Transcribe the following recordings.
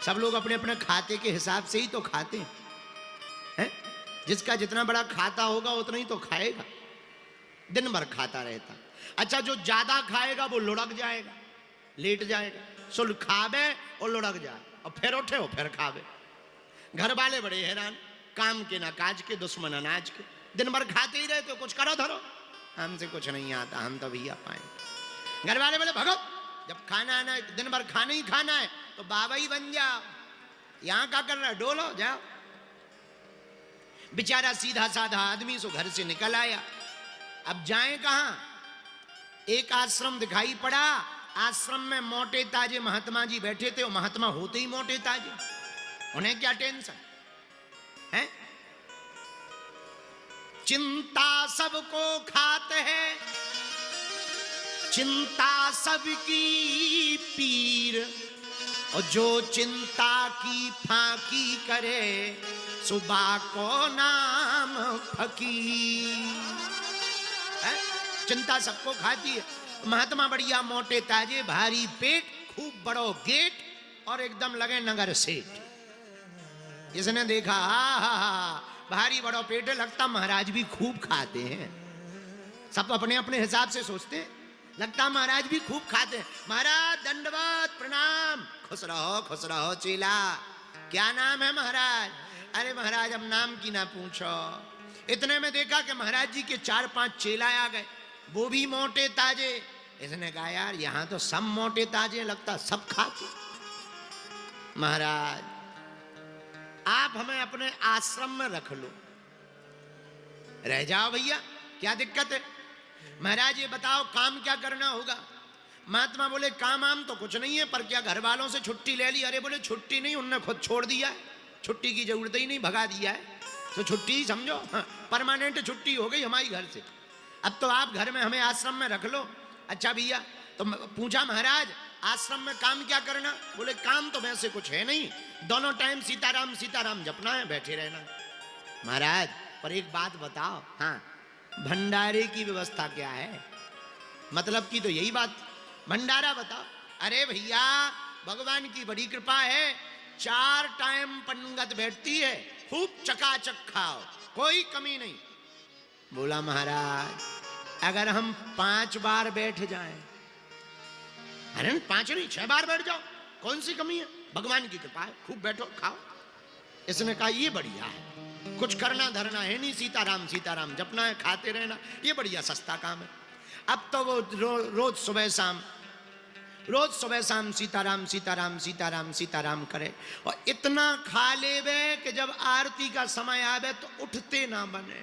सब लोग अपने अपने खाते के हिसाब से ही तो खाते हैं। जिसका जितना बड़ा खाता होगा उतना ही तो खाएगा, दिन भर खाता रहता। अच्छा, जो ज्यादा खाएगा वो लुढ़क जाएगा, लेट जाएगा, सुल खावे और लुढ़क जाए और फिर उठे और फिर खावे। घर वाले बड़े हैरान, काम के ना काज के, दुश्मन अनाज के, दिन भर खाते ही रहते हो, कुछ करो धरो। हमसे कुछ नहीं आता, हम तो भैया पाए। घर वाले बोले भगो, जब खाना आना है दिन भर खाना ही खाना है तो बाबा ही बन जाओ, यहां क्या कर रहा है, डोलो जाओ। बेचारा सीधा साधा आदमी सो घर से निकल आया। अब जाए कहां? एक आश्रम दिखाई पड़ा। आश्रम में मोटे ताजे महात्मा जी बैठे थे। वो महात्मा होते ही मोटे ताजे, उन्हें क्या टेंशन है? चिंता सबको खाते हैं, चिंता सबकी पीर, और जो चिंता की फाकी करे सुबह को नाम फकीर। चिंता सबको खाती है। महात्मा बढ़िया मोटे ताजे, भारी पेट, खूब बड़ो गेट और एकदम लगे नगर सेठ। इसने देखा, भारी बड़ो पेट है, लगता महाराज भी खूब खाते हैं। सब अपने अपने हिसाब से सोचते हैं, लगता महाराज भी खूब खाते हैं। महाराज दंडवत प्रणाम। खुश रहो चेला। क्या नाम है महाराज? अरे महाराज अब नाम की ना पूछो। इतने में देखा कि महाराज जी के 4-5 चेला आ गए, वो भी मोटे ताजे। इसने कहा यार यहां तो सब मोटे ताजे, लगता सब खाते। महाराज आप हमें अपने आश्रम में रख लो, रह जाओ भैया, क्या दिक्कत है? महाराज ये बताओ काम क्या करना होगा? महात्मा बोले काम आम तो कुछ नहीं है, पर क्या घर वालों से छुट्टी ले ली? अरे बोले छुट्टी नहीं, उनने खुद छोड़ दिया है, छुट्टी की जरूरत ही नहीं, भगा दिया है, तो छुट्टी ही समझो। हाँ, परमानेंट छुट्टी हो गई हमारी घर से। अब तो आप घर में हमें आश्रम में रख लो। अच्छा भैया, तो पूछा महाराज आश्रम में काम क्या करना? बोले काम तो वैसे कुछ है नहीं, दोनों टाइम सीताराम सीताराम जपना है, बैठे रहना। महाराज पर एक बात बताओ, हाँ भंडारे की व्यवस्था क्या है? मतलब की तो यही बात, भंडारा बताओ। अरे भैया भगवान की बड़ी कृपा है, 4 टाइम पंगत बैठती है, खूब चकाचक खाओ, कोई कमी नहीं। बोला महाराज अगर हम 5 बार बैठ जाएं? अरे 5 नहीं 6 बार बैठ जाओ, कौन सी कमी है? भगवान की कृपा है, खूब बैठो खाओ। इसने कहा ये बढ़िया है, कुछ करना धरना है नहीं, सीताराम सीताराम जपना है, खाते रहना, ये बढ़िया सस्ता काम है। अब तो वो रोज सुबह शाम सीताराम सीताराम सीताराम सीताराम करे, और इतना खा लेवे कि जब आरती का समय आवे तो उठते ना बने।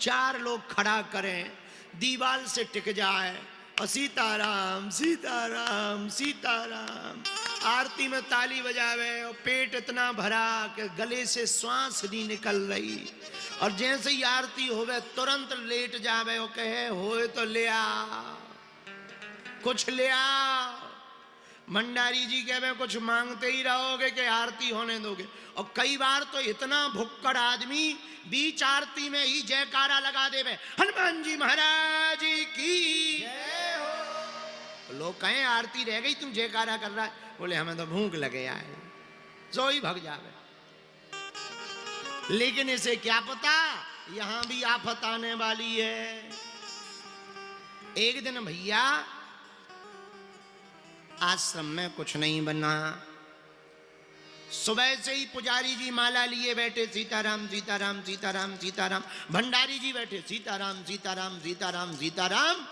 4 लोग खड़ा करें, दीवार से टिक जाए और सीताराम सीताराम सीताराम, आरती में ताली बजावे और पेट इतना भरा कि गले से श्वास नहीं निकल रही, और जैसे ही आरती होवे तुरंत लेट जावे और कहे होए तो ले आ, कुछ ले आ। भंडारी जी कहे कुछ मांगते ही रहोगे कि आरती होने दोगे? और कई बार तो इतना भुक्कड़ आदमी बीच आरती में ही जयकारा लगा देवे, हनुमान जी महाराज की जय हो। लोग कहें आरती रह गई तुम जयकारा कर रहा है? बोले हमें तो भूख लगे आए, सो ही भग जावे। लेकिन इसे क्या पता यहां भी आफत आने वाली है। एक दिन भैया आश्रम में कुछ नहीं बना, सुबह से ही पुजारी जी माला लिए बैठे, सीताराम सीताराम सीताराम सीताराम, भंडारी जी बैठे सीताराम सीताराम सीताराम सीताराम।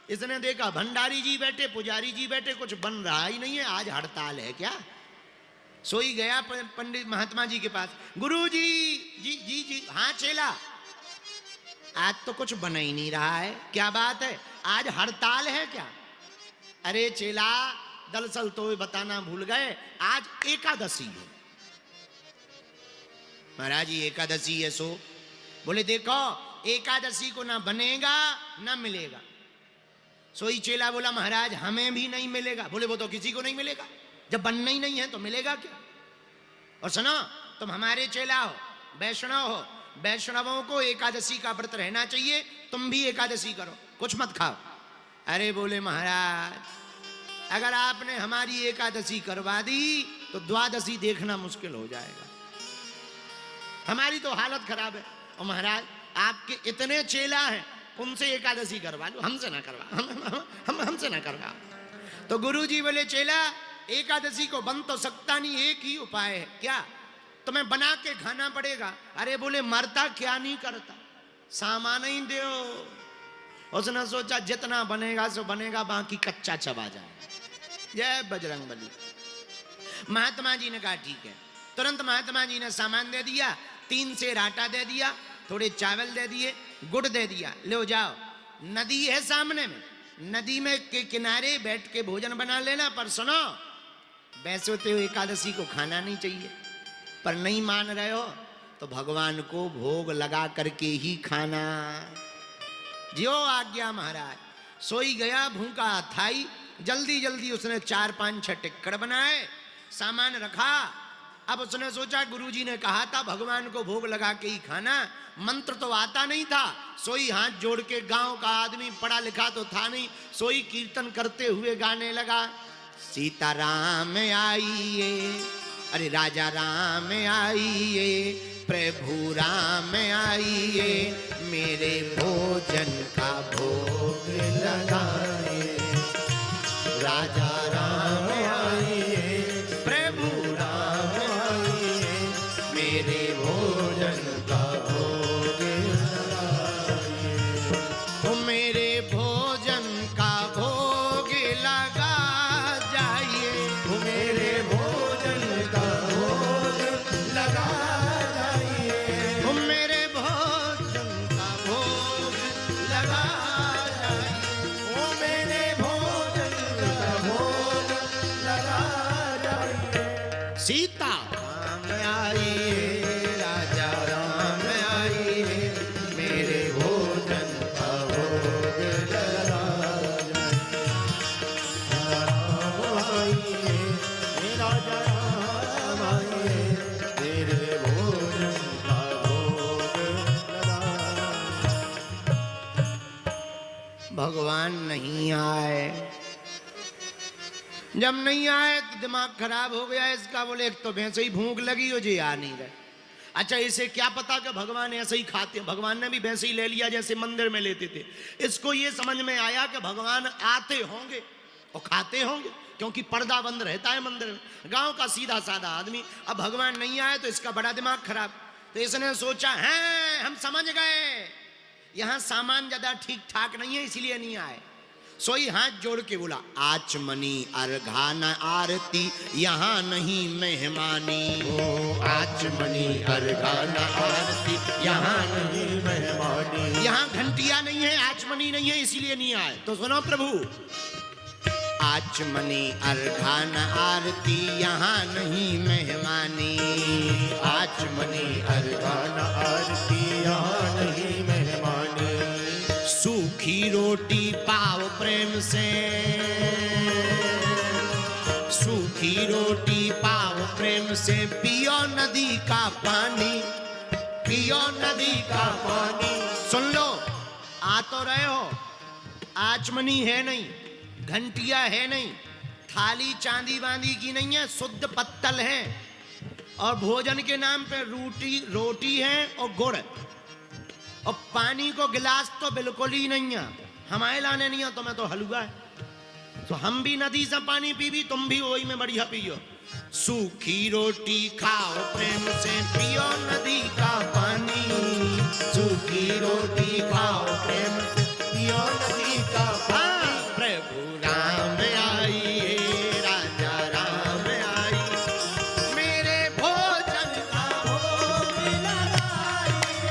इसने देखा भंडारी जी बैठे, पुजारी जी बैठे, कुछ बन रहा ही नहीं है, आज हड़ताल है क्या? सोई गया पंडित महात्मा जी के पास, गुरु जी जी जी जी, हाँ चेला, आज तो कुछ बन ही नहीं रहा है, क्या बात है, आज हड़ताल है क्या? अरे चेला दरअसल तो बताना भूल गए, आज एकादशी है। महाराज जी एकादशी है सो? बोले देखो एकादशी को ना बनेगा ना मिलेगा। सोई चेला बोला महाराज हमें भी नहीं मिलेगा। बोले वो तो किसी को नहीं मिलेगा, जब बनना ही नहीं है तो मिलेगा क्या? और सुनो तुम हमारे चेला हो, वैष्णव हो, वैष्णवों को एकादशी का व्रत रहना चाहिए, तुम भी एकादशी करो, कुछ मत खाओ। अरे बोले महाराज अगर आपने हमारी एकादशी करवा दी तो द्वादशी देखना मुश्किल हो जाएगा। हमारी तो हालत खराब है। और महाराज आपके इतने चेला हैं, उनसे एकादशी करवा लो, हमसे ना करवा, हमसे ना करवा। तो गुरुजी बोले चेला एकादशी को बन तो सकता नहीं, एक ही उपाय है। क्या? तुम्हें बना के खाना पड़ेगा। अरे बोले मरता क्या नहीं करता, सामान ही दो। उसने सोचा जितना बनेगा सो बनेगा, बाकी कच्चा चबा जाए। जय बजरंगबली। महात्मा जी ने कहा ठीक है। तुरंत महात्मा जी ने सामान दे दिया, 3 सेर आटा दे दिया, थोड़े चावल दे दिए, गुड़ दे दिया, ले जाओ। नदी है सामने में, नदी में के किनारे बैठ के भोजन बना लेना। पर सुनो, वैसे तो एकादशी को खाना नहीं चाहिए, पर नहीं मान रहे हो तो भगवान को भोग लगा करके ही खाना। जो आज्ञा महाराज। सोई गया भूखा थाई। जल्दी जल्दी उसने 4, 5, 6 टिक्कड़ बनाए, सामान रखा। अब उसने सोचा गुरुजी ने कहा था भगवान को भोग लगा के ही खाना, मंत्र तो आता नहीं था। सोई हाथ जोड़ के, गांव का आदमी पढ़ा लिखा तो था नहीं, सोई कीर्तन करते हुए गाने लगा। सीताराम आइए, अरे राजा राम आइए, प्रभु राम आइए, मेरे भोजन का भोग लगाए। राजा राम आइए, प्रभु राम आइए, मेरे भोजन का भोग लगाए। ओ मेरे भोजन का भोग लगा जाइए, ओ मेरे भोजन का भोग लगा जाइए, ओ मेरे भोजन का भोग लगा जाइए, ओ मेरे भोजन का भोग लगा जाइए। सीता राम आइए, राजा राम आइए, मेरे भोजन का भोग लगा जाइए। राम आइए, राजा राम आइए, मेरे भोजन का भोग लगा। भगवान नहीं आए। जब नहीं आए तो दिमाग खराब हो गया इसका। बोले एक तो वैसे ही भूख लगी हो, जी आ नहीं रहे। अच्छा इसे क्या पता कि भगवान ऐसे ही खाते हैं। भगवान ने भी वैसे ही ले लिया जैसे मंदिर में लेते थे। इसको ये समझ में आया कि भगवान आते होंगे और खाते होंगे, क्योंकि पर्दा बंद रहता है मंदिर में। गांव का सीधा साधा आदमी, अब भगवान नहीं आए तो इसका बड़ा दिमाग खराब। तो इसने सोचा है हम समझ गए, यहां सामान ज्यादा ठीक ठाक नहीं है इसलिए नहीं आए। सोई हाथ जोड़ के बोला आचमनी अर्घाना आरती, यहाँ नहीं मेहमानी। ओ आचमनी अर्घाना आरती, यहाँ नहीं मेहमानी। यहाँ घंटिया नहीं है, आचमनी नहीं है, इसीलिए नहीं आए। तो सुनो प्रभु, आचमनी अर्घाना आरती, यहाँ नहीं मेहमानी। आचमनी अर्घाना आरती, यहाँ नहीं मेहमानी। सूखी रोटी पाव प्रेम से, सूखी रोटी पाव प्रेम से, पियो नदी का पानी, पियो नदी का पानी। सुन लो, आ तो रहे हो, आचमनी है नहीं, घंटिया है नहीं, थाली चांदी बांदी की नहीं है, शुद्ध पत्तल है। और भोजन के नाम पे रोटी है और गुड़, और पानी को गिलास तो बिल्कुल ही नहीं है। हमारे लाने नहीं है, तुम्हें तो हलवा है। तो हम भी नदी से पानी पी भी, तुम भी वही में बढ़िया पियो। सूखी रोटी खाओ प्रेम से, पियो नदी का पानी। सूखी रोटी खाओ प्रेम से, पियो नदी का पानी। प्रभु राम आइए, राजा राम आइए, मेरे भोजन का भोग लगाइए,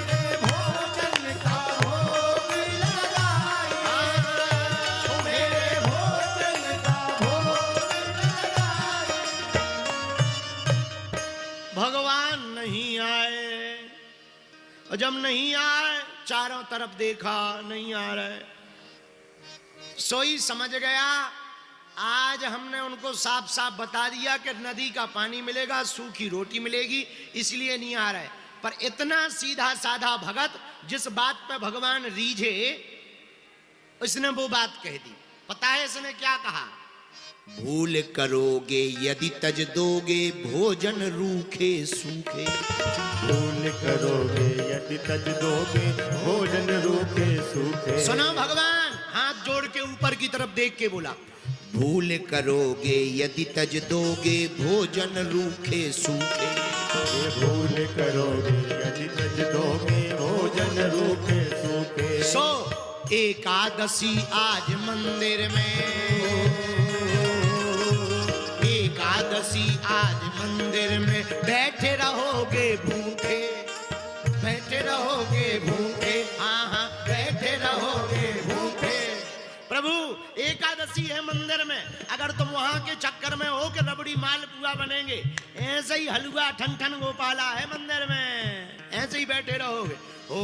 मेरे भोजन का भोग लगाइए, मेरे भोजन का भोग लगाइए। भगवान नहीं आए, और जब नहीं आए चारों तरफ देखा, नहीं आ रहे। सोई समझ गया, आज हमने उनको साफ साफ बता दिया कि नदी का पानी मिलेगा, सूखी रोटी मिलेगी, इसलिए नहीं आ रहा है। पर इतना सीधा साधा भगत, जिस बात पे भगवान रीझे, उसने वो बात कह दी। पता है इसने क्या कहा? भूल करोगे यदि तज दोगे भोजन रूखे सूखे। भूल करोगे यदि तज दोगे भोजन रूखे सूखे। सुनो भगवान हाथ जोड़ के ऊपर की तरफ देख के बोला, भूल करोगे यदि तज दोगे भोजन रूखे सूखे। भूल करोगे यदि तज दोगे भोजन रूखे सूखे। सो एकादशी आज मंदिर में, एकादशी आज मंदिर में बैठे रहोगे भूखे, बैठे रहोगे भूखे, हाँ हाँ बैठे रहोगे भूखे। प्रभु एकादशी है मंदिर में, अगर तुम वहां के चक्कर में हो के रबड़ी मालपुआ बनेंगे, ऐसे ही हलवा ठन ठन गोपाला है मंदिर में, ऐसे ही बैठे रहोगे। ओ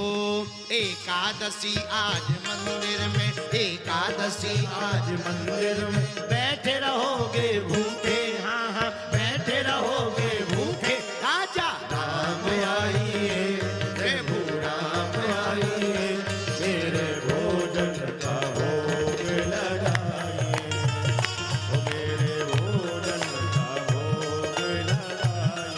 एकादशी आज मंदिर में, एकादशी आज मंदिर में बैठे रहोगे भूखे, हाँ हाँ बैठे रहोगे भूखे। राजा राम आइए प्रभु राम आइए, मेरे भोजन का भोग लगाइए, मेरे भोजन का भोग लगाइए,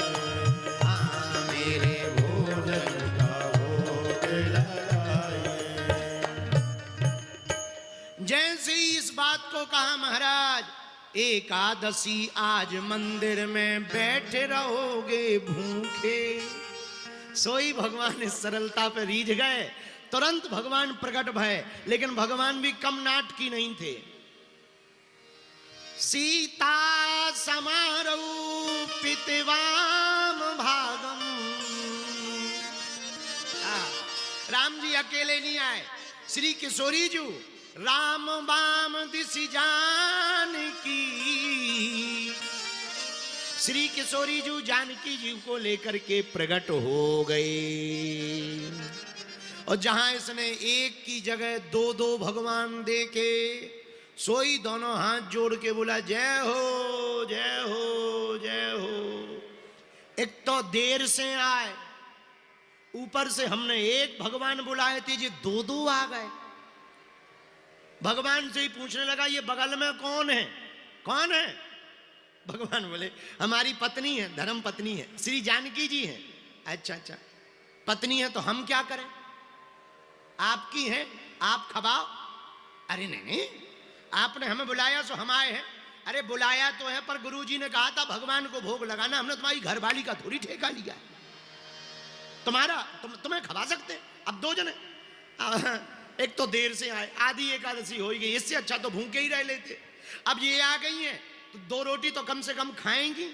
हाँ मेरे भोजन का भोग लगाइए। जैसे ही इस बात को कहा महाराज, एकादशी आज मंदिर में बैठे रहोगे भूखे, सोई भगवान इस सरलता पे रीझ गए, तुरंत भगवान प्रकट भय। लेकिन भगवान भी कम नाटकी नहीं थे। सीता समारोपितवाम भागम, राम जी अकेले नहीं आए, श्री किशोरी जी राम बाम दिशि जानकी, श्री किशोरी जी जानकी जी को लेकर के प्रकट हो गए। और जहां इसने एक की जगह दो दो भगवान देखे, सोई दोनों हाथ जोड़ के बोला जय हो जय हो जय हो। एक तो देर से आए, ऊपर से हमने एक भगवान बुलाए थे, ये दो दो आ गए। भगवान से ही पूछने लगा ये बगल में कौन है, कौन है? भगवान बोले हमारी पत्नी है, धर्म पत्नी है, श्री जानकी जी हैं। अच्छा अच्छा पत्नी है तो हम क्या करें, आपकी है आप खबाओ। अरे नहीं नहीं आपने हमें बुलाया सो हम आए हैं। अरे बुलाया तो है पर गुरुजी ने कहा था भगवान को भोग लगाना, हमने तुम्हारी घरवाली का थोड़ी ठेका लिया है, तुम्हारा तुम्हें खबा सकते। अब दो जने, एक तो देर से आए, आधी एकादशी हो गई, इससे अच्छा तो भूखे ही रह लेते। अब ये आ गई हैं तो दो रोटी तो कम से कम खाएंगी।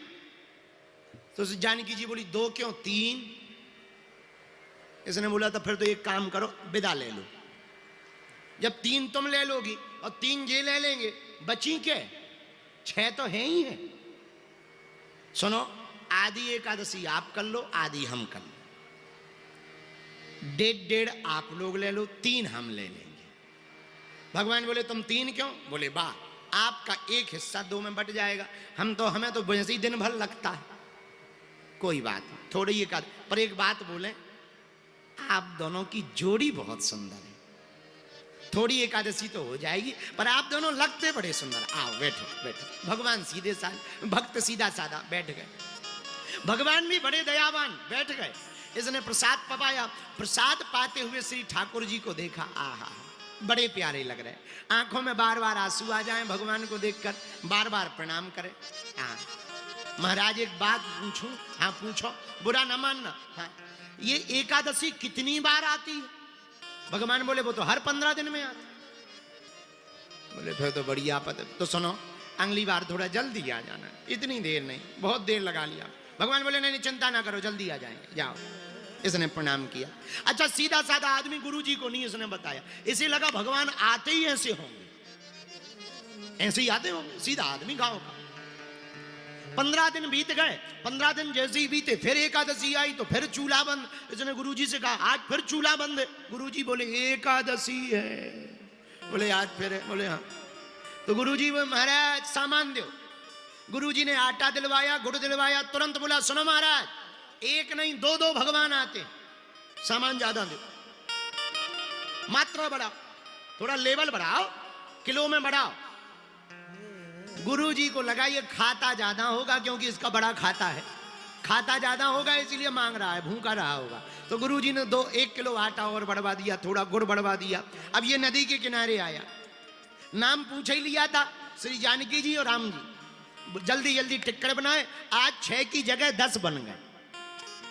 तो जानकी जी बोली दो क्यों तीन। इसने बोला था फिर तो एक काम करो विदा ले लो, जब तीन तुम ले लोगी और तीन ये ले लेंगे बची के छह तो है ही है। सुनो आधी एकादशी आप कर लो आधी हम कर लो, डेढ़ डेढ़ आप लोग ले लो तीन हम ले लेंगे। भगवान बोले तुम तीन क्यों? बोले बा आपका एक हिस्सा दो में बट जाएगा, हमें तो वैसे ही दिन भर लगता है, कोई बात नहीं थोड़ी एक पर एक बात बोले आप दोनों की जोड़ी बहुत सुंदर है, थोड़ी एकादशी तो हो जाएगी पर आप दोनों लगते बड़े सुंदर। आओ बैठो बैठो। भगवान सीधे साधे भक्त सीधा साधा बैठ गए। भगवान भी बड़े दयावान बैठ गए। इसने प्रसाद पपाया, प्रसाद पाते हुए श्री ठाकुर जी को देखा, आहा बड़े प्यारे लग रहे, आंखों में बार बार आंसू आ जाएं भगवान को देखकर, बार बार प्रणाम करें। हाँ महाराज एक बात पूछूं? हाँ पूछो, बुरा न मानना। हाँ ये एकादशी कितनी बार आती है? भगवान बोले वो तो हर 15 दिन में आती। बोले फिर तो बड़ी आपत है। तो सुनो अगली बार थोड़ा जल्दी आ जाना, इतनी देर नहीं, बहुत देर लगा लिया। भगवान बोले नहीं चिंता ना करो जल्दी आ जाएंगे, जाओ। इसने प्रणाम किया। अच्छा सीधा साधा आदमी गुरु जी को नहीं इसने बताया, इसे लगा भगवान आते ही ऐसे होंगे, ऐसे ही आते होंगे सीधा आदमी गांव का। 15 दिन बीत गए, 15 दिन जैसे ही बीते फिर एकादशी आई तो फिर चूल्हा बंद। इसने गुरुजी से कहा आज फिर चूल्हा बंद है। गुरुजी बोले एकादशी है। बोले आज फिर है? बोले हाँ। तो गुरुजी बोले महाराज सामान दो। गुरुजी ने आटा दिलवाया, गुड़ दिलवाया, तुरंत बोला सुनो महाराज एक नहीं दो दो भगवान आते, सामान ज्यादा दो, मात्रा बढ़ाओ, थोड़ा लेवल बढ़ाओ, किलो में बढ़ाओ। गुरुजी को लगा ये खाता ज्यादा होगा, क्योंकि इसका बड़ा खाता है, खाता ज्यादा होगा इसीलिए मांग रहा है, भूखा रहा होगा। तो गुरुजी ने 1 किलो आटा और बढ़वा दिया, थोड़ा गुड़ बढ़वा दिया। अब ये नदी के किनारे आया, नाम पूछ ही लिया था श्री जानकी जी और राम जी, जल्दी जल्दी टिक्कर बनाए। आज 6 की जगह 10 बन गए,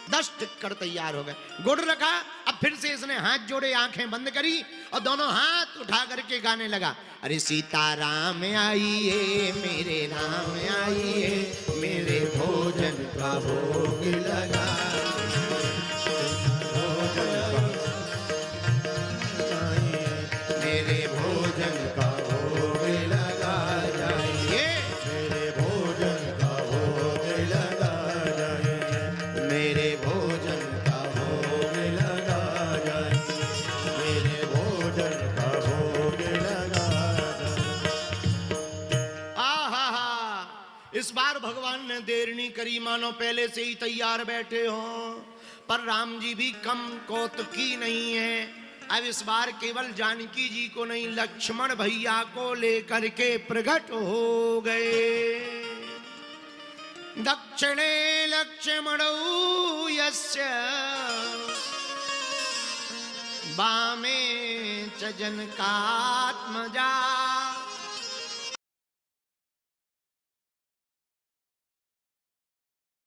10 टिक्कर तैयार हो गए। गुड़ रखा, अब फिर से इसने हाथ जोड़े, आंखें बंद करी और दोनों हाथ उठा करके गाने लगा, अरे सीताराम आइए मेरे राम आइए, मेरे भोजन का भोग लगा, मेरे भोजन का भोग लगा जाइए, मेरे भोजन का भोग लगा जाइए, मेरे भोजन का भोग लगा जाइए, मेरे भोजन का भोग लगा जाइए। आहा, इस बार भगवान ने देर नहीं करी, मानो पहले से ही तैयार बैठे हो। पर राम जी भी कम कौतुकी नहीं है। अब इस बार केवल जानकी जी को नहीं, लक्ष्मण भैया को लेकर के प्रकट हो गए। दक्षिणे लक्ष्मणौ यस्य वामे च जनकात्मजा,